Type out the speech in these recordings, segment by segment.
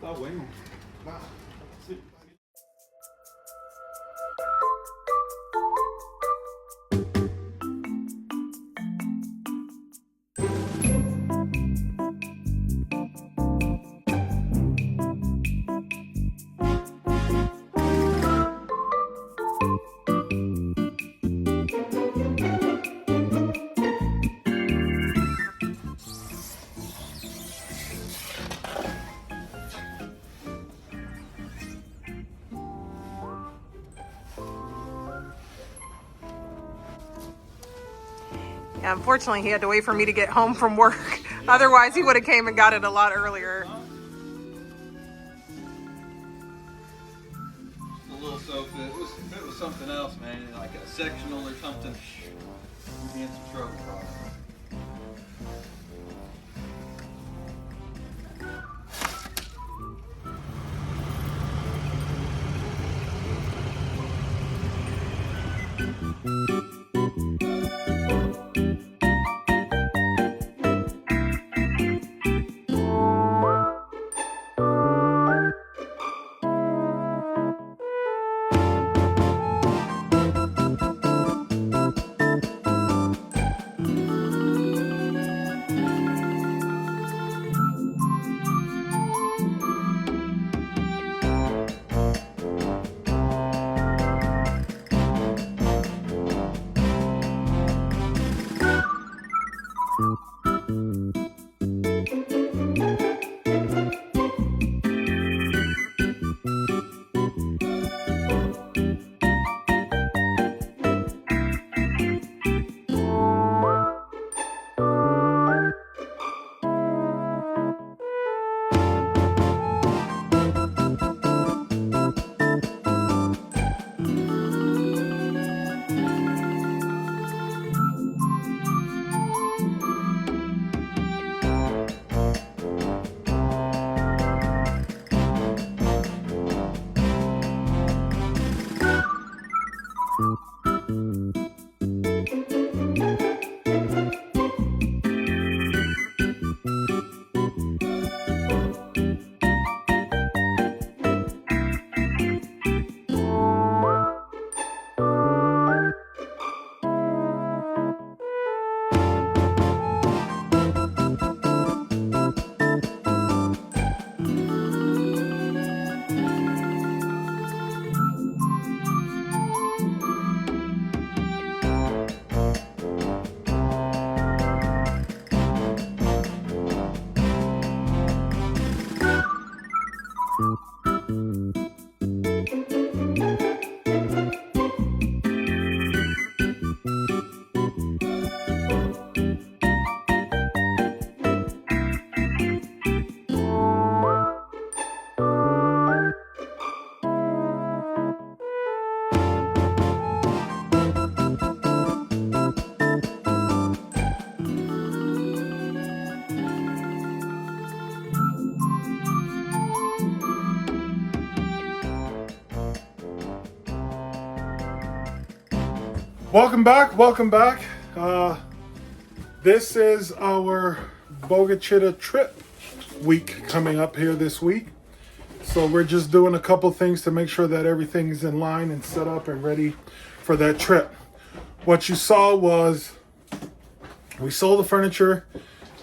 Está bueno. Va. Sí. Yeah, unfortunately, he had to wait for me to get home from work. Otherwise, he would have came and got it a lot earlier. A little sofa. If it was something else, man, like a sectional or something, you'd be in some trouble probably. Welcome back, welcome back. This is our Bogue Chitto trip week coming up here this week. So we're just doing a couple things to make sure that everything is in line and set up and ready for that trip. What you saw was we sold the furniture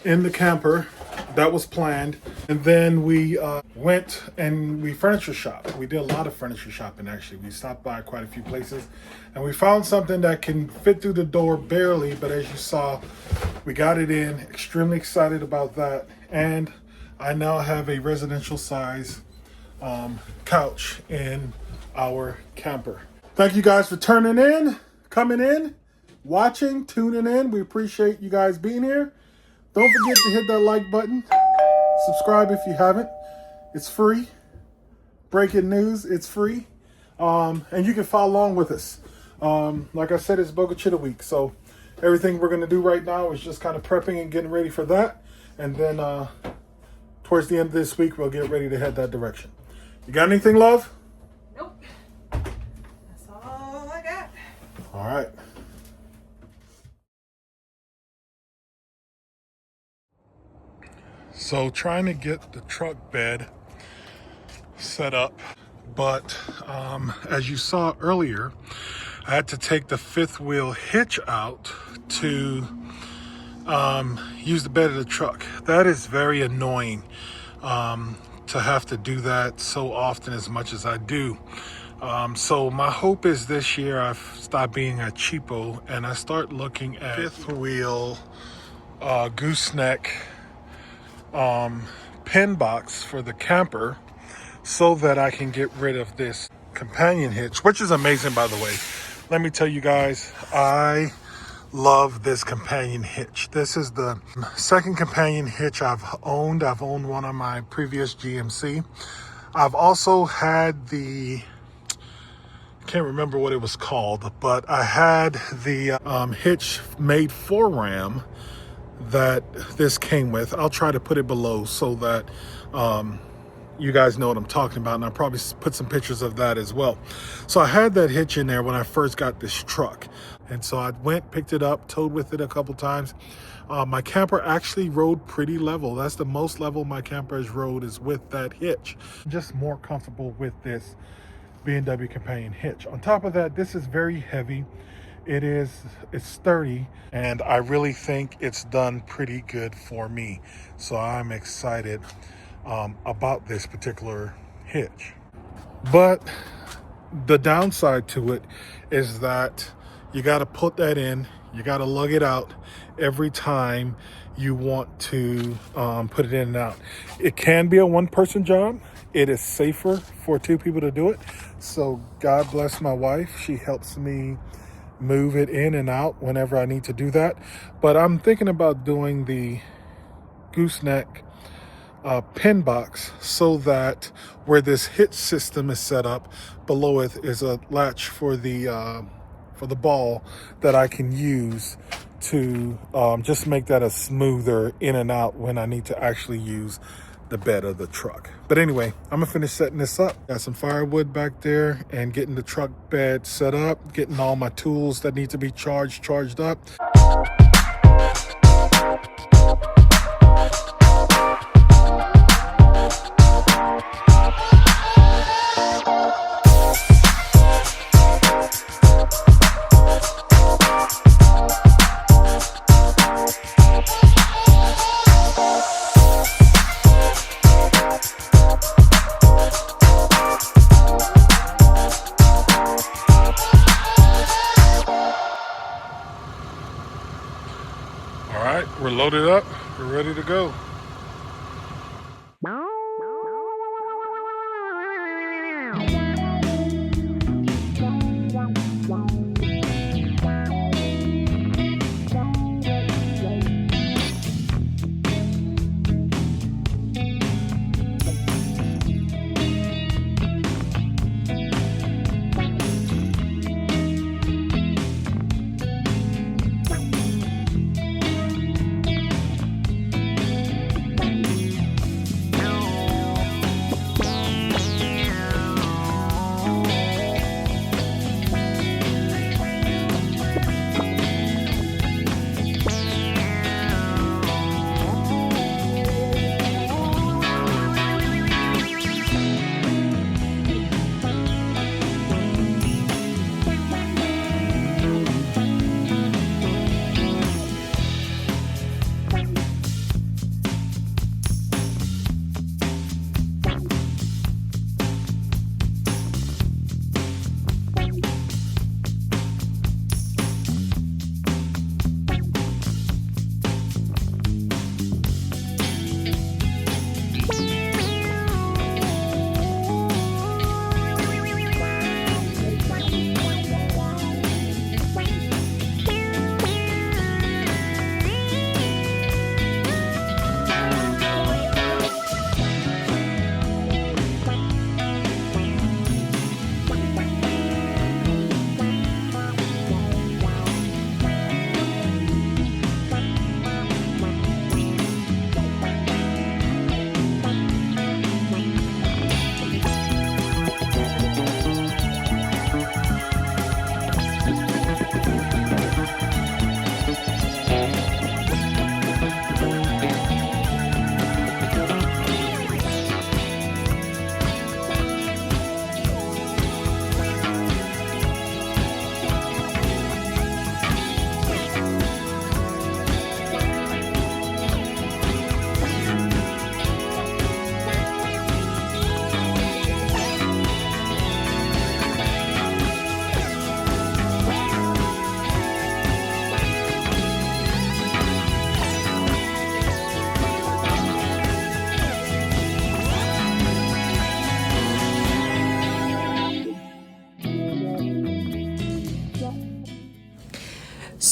in the camper. That was planned. And then we went and we furniture shopped. We did a lot of furniture shopping, actually. We stopped by quite a few places. And we found something that can fit through the door barely. But as you saw, we got it in. Extremely excited about that. And I now have a residential size couch in our camper. Thank you guys for turning in, coming in, watching, tuning in. We appreciate you guys being here. Don't forget to hit that like button. Subscribe if you haven't. It's free. Breaking news, it's free. And you can follow along with us. Like I said, it's Bogue Chitto week. So everything we're going to do right now is just kind of prepping and getting ready for that. And then towards the end of this week, we'll get ready to head that direction. You got anything, love? Nope. That's all I got. All right. So trying to get the truck bed set up. But as you saw earlier, I had to take the fifth wheel hitch out to use the bed of the truck. That is very annoying to have to do that so often as much as I do. So my hope is this year I stop being a cheapo and I start looking at fifth wheel gooseneck pin box for the camper, so that I can get rid of this companion hitch, which is amazing, by the way. Let me tell you guys, I love this companion hitch. This is the second companion hitch I've owned. I've owned one on my previous GMC. I've also had the, I can't remember what it was called, but I had the hitch made for Ram that this came with. I'll try to put it below so that you guys know what I'm talking about, and I'll probably put some pictures of that as well. So I had that hitch in there when I first got this truck, and so I went, picked it up, towed with it a couple times. My camper actually rode pretty level. That's the most level my camper has rode, is with that hitch. Just more comfortable with this B&W companion hitch. On top of that, this is very heavy. It's sturdy, and I really think it's done pretty good for me. So I'm excited about this particular hitch. But the downside to it is that you got to put that in, you got to lug it out every time you want to put it in and out. It can be a one-person job. It is safer for two people to do it. So God bless my wife. She helps me move it in and out whenever I need to do that. But I'm thinking about doing the gooseneck pin box, so that where this hitch system is set up, below it is a latch for the ball that I can use to just make that a smoother in and out when I need to actually use the bed of the truck. But anyway, I'm gonna finish setting this up. Got some firewood back there and getting the truck bed set up, getting all my tools that need to be charged up. All right, we're loaded up. We're ready to go.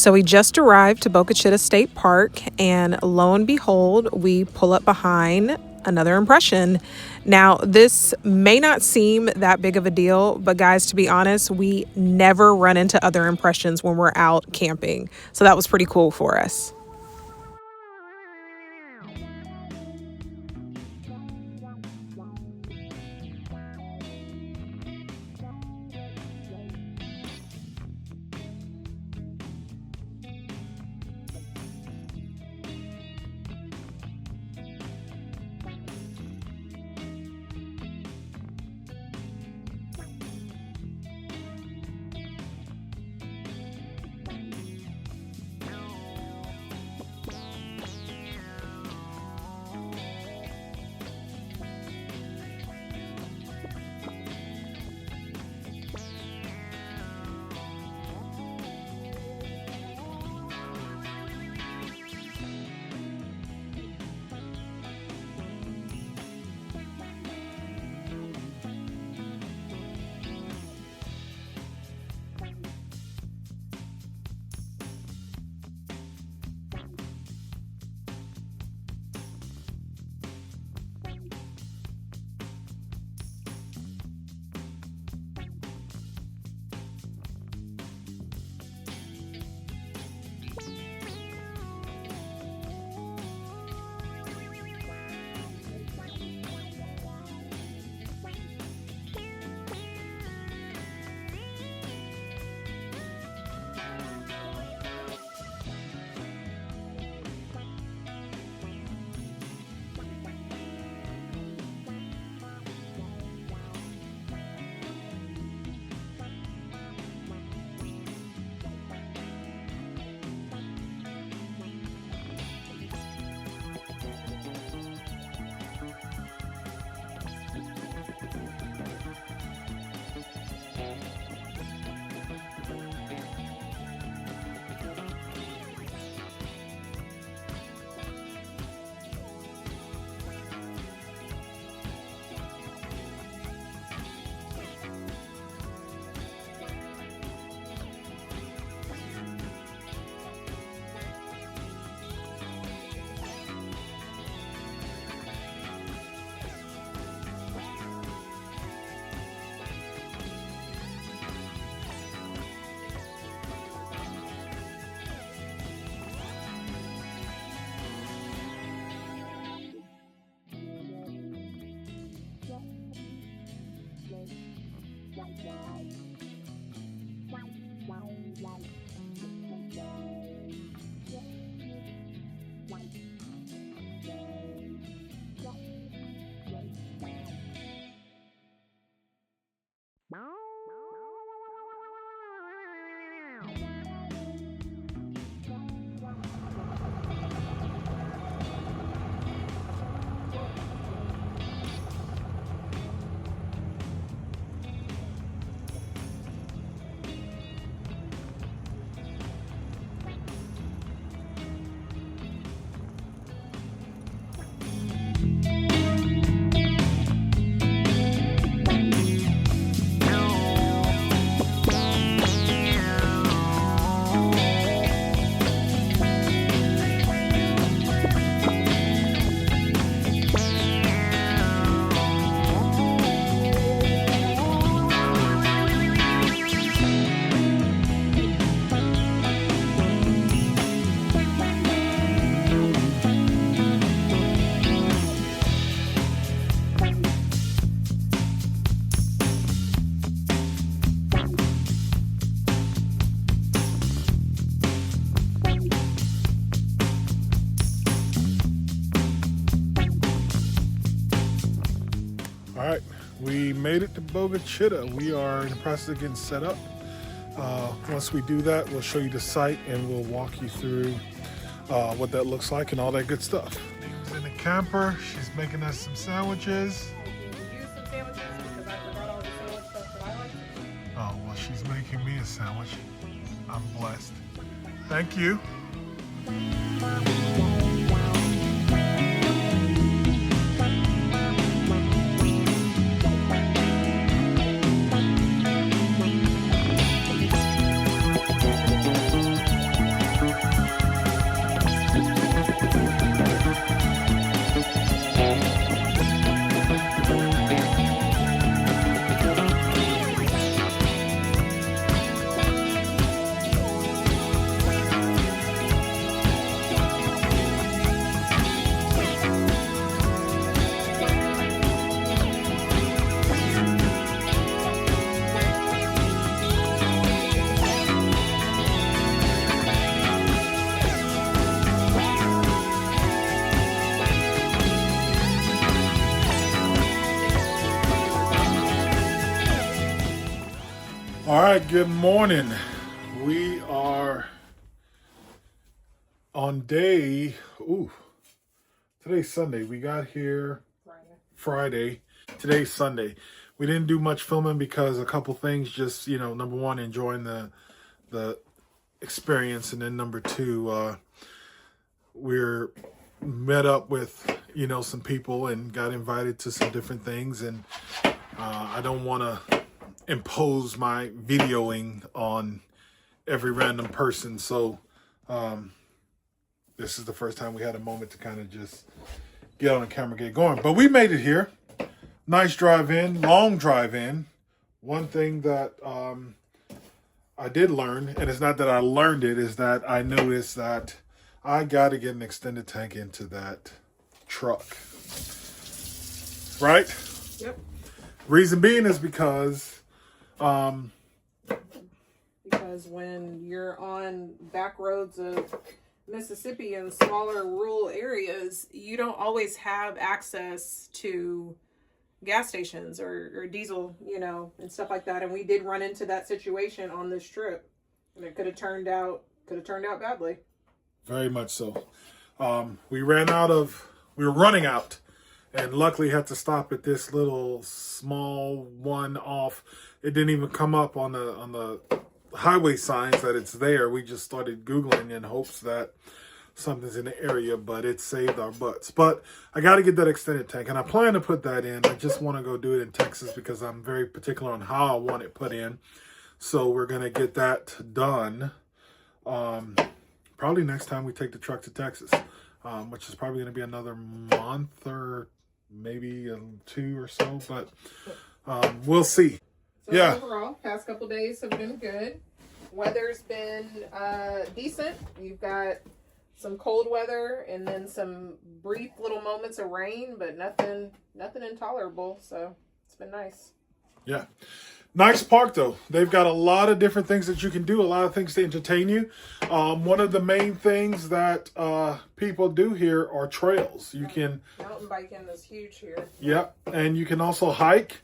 So we just arrived to Bogue Chitto State Park, and lo and behold, we pull up behind another impression. Now, this may not seem that big of a deal, but guys, to be honest, we never run into other impressions when we're out camping. So that was pretty cool for us. All right, we made it to Bogue Chitto. We are in the process of getting set up. Once we do that, we'll show you the site and we'll walk you through what that looks like and all that good stuff. She's in the camper. She's making us some sandwiches. Oh, well, she's making me a sandwich. I'm blessed. Thank you. All right, good morning. We are on day, today's Sunday. We got here Friday. Today's Sunday. We didn't do much filming because a couple things, just, number one, enjoying the experience, and then number two, we're met up with, some people and got invited to some different things, and I don't want to impose my videoing on every random person, so this is the first time we had a moment to kind of just get on the camera, get going. But we made it here. Nice drive in, long drive in. One thing that I did learn, and it's not that I learned it, is that I noticed that I got to get an extended tank into that truck. Right? Yep. Reason being is because when you're on back roads of Mississippi and smaller rural areas, you don't always have access to gas stations or diesel, and stuff like that. And we did run into that situation on this trip, and it could have turned out badly. Very much so. We were running out, and luckily had to stop at this little small one off. It didn't even come up on the highway signs that it's there. We just started Googling in hopes that something's in the area, but it saved our butts. But I got to get that extended tank, and I plan to put that in. I just want to go do it in Texas because I'm very particular on how I want it put in. So we're going to get that done probably next time we take the truck to Texas, which is probably going to be another month or maybe 2 or so, but we'll see. So overall, past couple days have been good. Weather's been decent. You've got some cold weather and then some brief little moments of rain, but nothing intolerable. So it's been nice. Yeah. Nice park, though. They've got a lot of different things that you can do, a lot of things to entertain you. One of the main things that people do here are trails. You can... Mountain biking is huge here. Yeah, and you can also hike.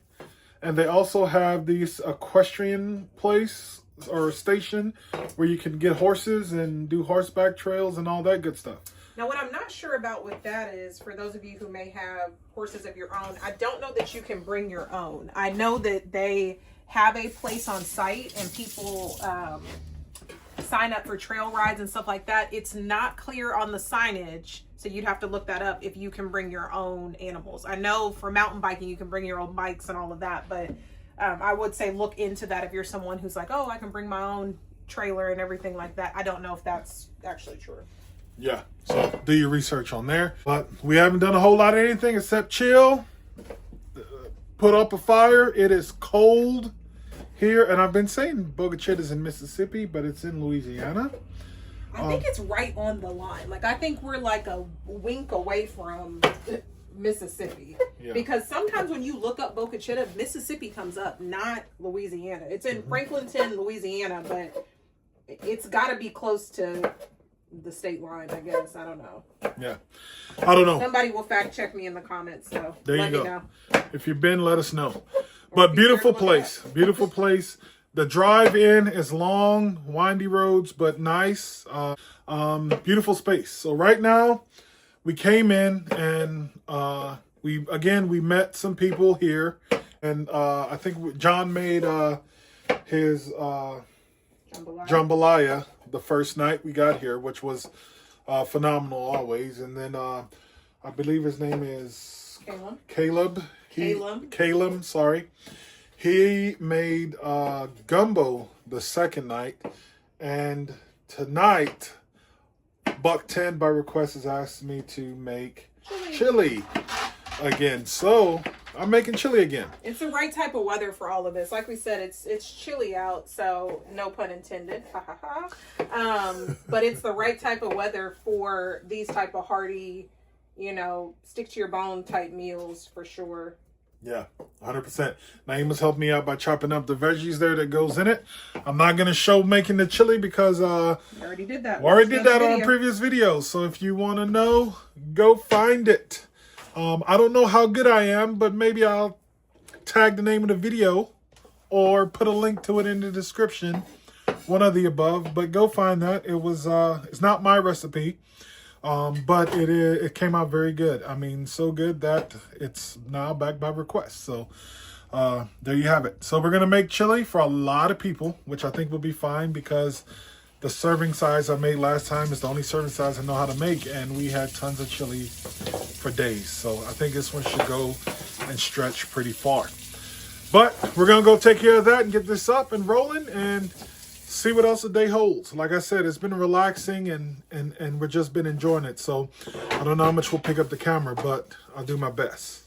And they also have these equestrian place or station where you can get horses and do horseback trails and all that good stuff. Now, what I'm not sure about with that is, for those of you who may have horses of your own, I don't know that you can bring your own. I know that they have a place on site and people sign up for trail rides and stuff like that. It's not clear on the signage, so you'd have to look that up if you can bring your own animals. I know for mountain biking you can bring your own bikes and all of that, but I would say look into that if you're someone who's like, oh, I can bring my own trailer and everything like that. I don't know if that's actually true. Yeah, so do your research on there. But we haven't done a whole lot of anything except chill, put up a fire. It is cold here, and I've been saying Bogue Chitto is in Mississippi, but it's in Louisiana. I think it's right on the line. Like, I think we're like a wink away from Mississippi. Yeah. Because sometimes when you look up Bogue Chitto, Mississippi comes up, not Louisiana. It's in Franklinton, Louisiana, but it's got to be close to the state line, I guess. I don't know. Yeah. I don't know. Somebody will fact check me in the comments, so there let you me go. know. If you've been, let us know. But beautiful place. Beautiful place. The drive in is long, windy roads, but nice. Beautiful space. So right now, we came in and we met some people here, and I think John made his jambalaya the first night we got here, which was phenomenal always. And then I believe his name is Caleb. Sorry. He made gumbo the second night, and tonight Buck 10 by request has asked me to make chili again. So I'm making chili again. It's the right type of weather for all of this. Like we said, it's chilly out, so no pun intended. But it's the right type of weather for these type of hearty, stick to your bone type meals for sure. Yeah, 100%. Naima's helped me out by chopping up the veggies there that goes in it. I'm not going to show making the chili because we already did that. We already did that on previous videos. So if you want to know, go find it. I don't know how good I am, but maybe I'll tag the name of the video or put a link to it in the description. One of the above, but go find that. It was it's not my recipe, but it came out very good. I mean, so good that it's now back by request. So there you have it. So we're gonna make chili for a lot of people, which I think will be fine because the serving size I made last time is the only serving size I know how to make, and we had tons of chili for days. So I think this one should go and stretch pretty far. But we're gonna go take care of that and get this up and rolling and see what else the day holds. Like I said, it's been relaxing and we've just been enjoying it. So I don't know how much we'll pick up the camera, but I'll do my best.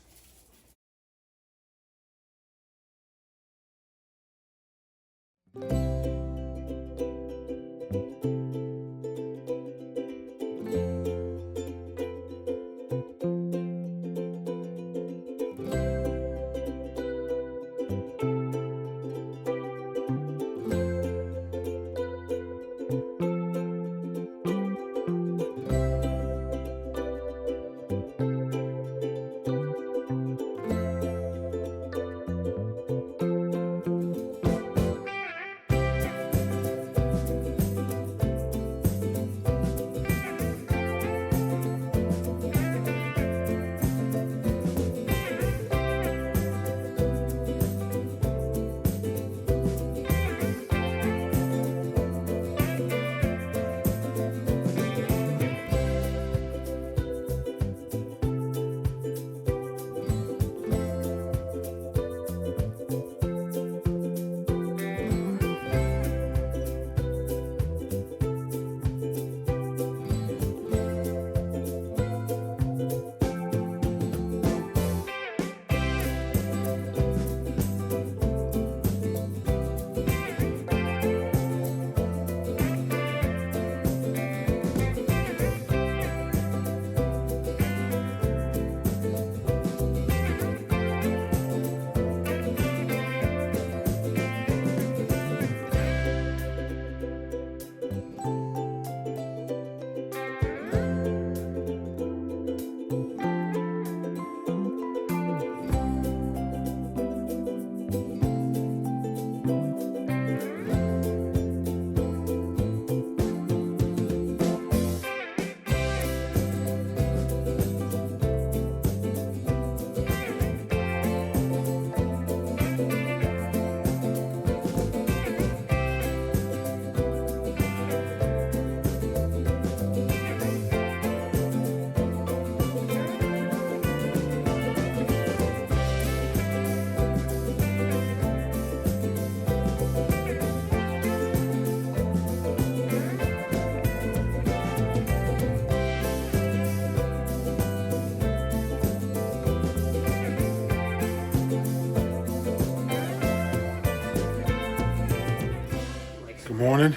Good morning.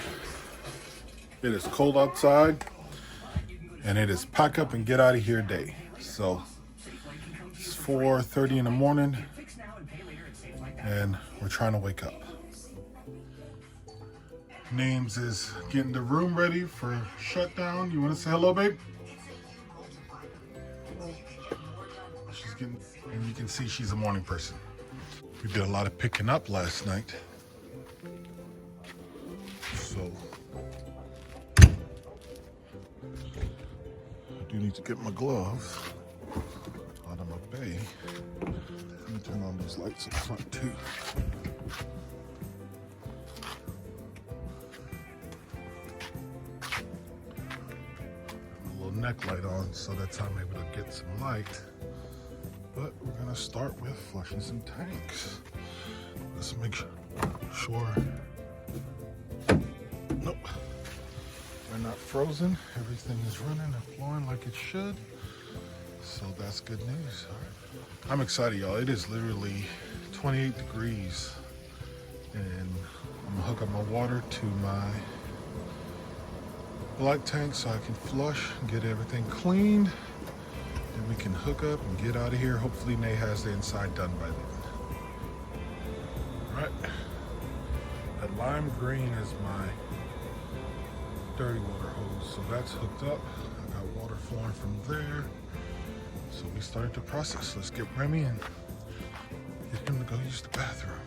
It is cold outside and it is pack up and get out of here day. So it's 4:30 in the morning and we're trying to wake up. Names is getting the room ready for shutdown. You want to say hello, babe? She's getting, and you can see she's a morning person. We did a lot of picking up last night. So I do need to get my gloves out of my bay. Let me turn on those lights up front too. A little neck light on, so that's how I'm able to get some light. But we're gonna start with flushing some tanks. Let's make sure. Nope, we're not frozen. Everything is running and flowing like it should. So that's good news. All right. I'm excited, y'all. It is literally 28 degrees. And I'm gonna hook up my water to my black tank so I can flush and get everything cleaned. And we can hook up and get out of here. Hopefully Nay has the inside done by then. All right. That lime green is my dirty water hose, so that's hooked up. I got water flowing from there. So we started the process. Let's get Remy and get him to go use the bathroom.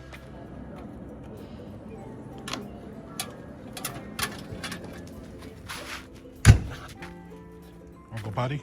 potty?